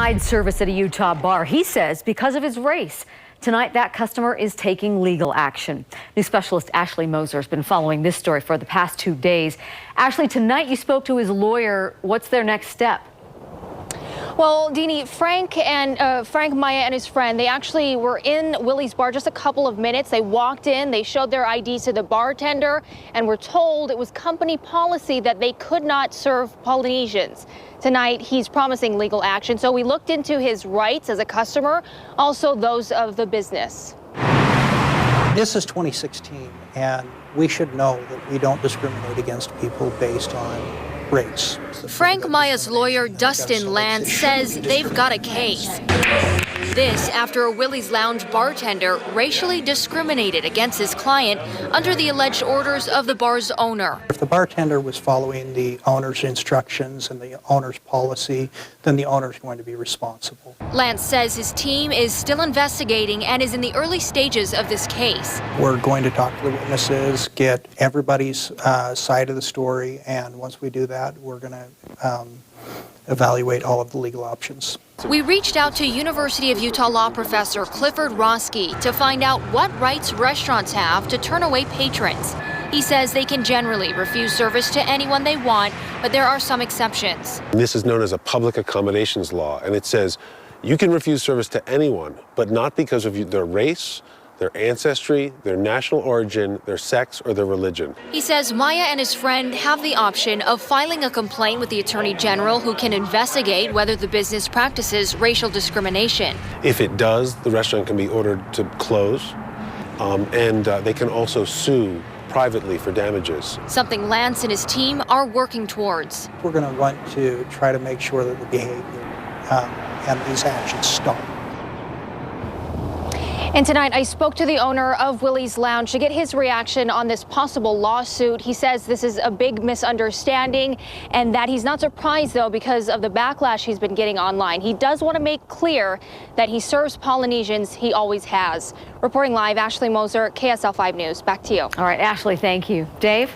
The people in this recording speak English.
denied service at a Utah bar, he says, because of his race. Tonight, that customer is taking legal action. News specialist Ashley Moser has been following this story for the past 2 days. Ashley, tonight you spoke to his lawyer. What's their next step? Well, Deanie, Frank, Maya, and his friend, they actually were in Willie's bar just a couple of minutes. They walked in, they showed their IDs to the bartender, and were told it was company policy that they could not serve Polynesians. Tonight, he's promising legal action, so we looked into his rights as a customer, also those of the business. This is 2016, and we should know that we don't discriminate against people based on race. Frank Maya's lawyer, Dustin Lance, says they've got a case. This after a Willie's Lounge bartender racially discriminated against his client under the alleged orders of the bar's owner. If the bartender was following the owner's instructions and the owner's policy, then the owner's going to be responsible. Lance says his team is still investigating and is in the early stages of this case. We're going to talk to the witnesses, get everybody's side of the story, and once we do that, we're going to evaluate all of the legal options. We reached out to University of Utah law professor Clifford Roski to find out what rights restaurants have to turn away patrons. He says they can generally refuse service to anyone they want, but there are some exceptions. This is known as a public accommodations law, and it says you can refuse service to anyone, but not because of their race, their ancestry, their national origin, their sex, or their religion. He says Maya and his friend have the option of filing a complaint with the Attorney General, who can investigate whether the business practices racial discrimination. If it does, the restaurant can be ordered to close, and they can also sue privately for damages. Something Lance and his team are working towards. We're going to want to try to make sure that the behavior and these actions stop. And tonight, I spoke to the owner of Willie's Lounge to get his reaction on this possible lawsuit. He says this is a big misunderstanding and that he's not surprised, though, because of the backlash he's been getting online. He does want to make clear that he serves Polynesians. He always has. Reporting live, Ashley Moser, KSL 5 News. Back to you. All right, Ashley, thank you. Dave?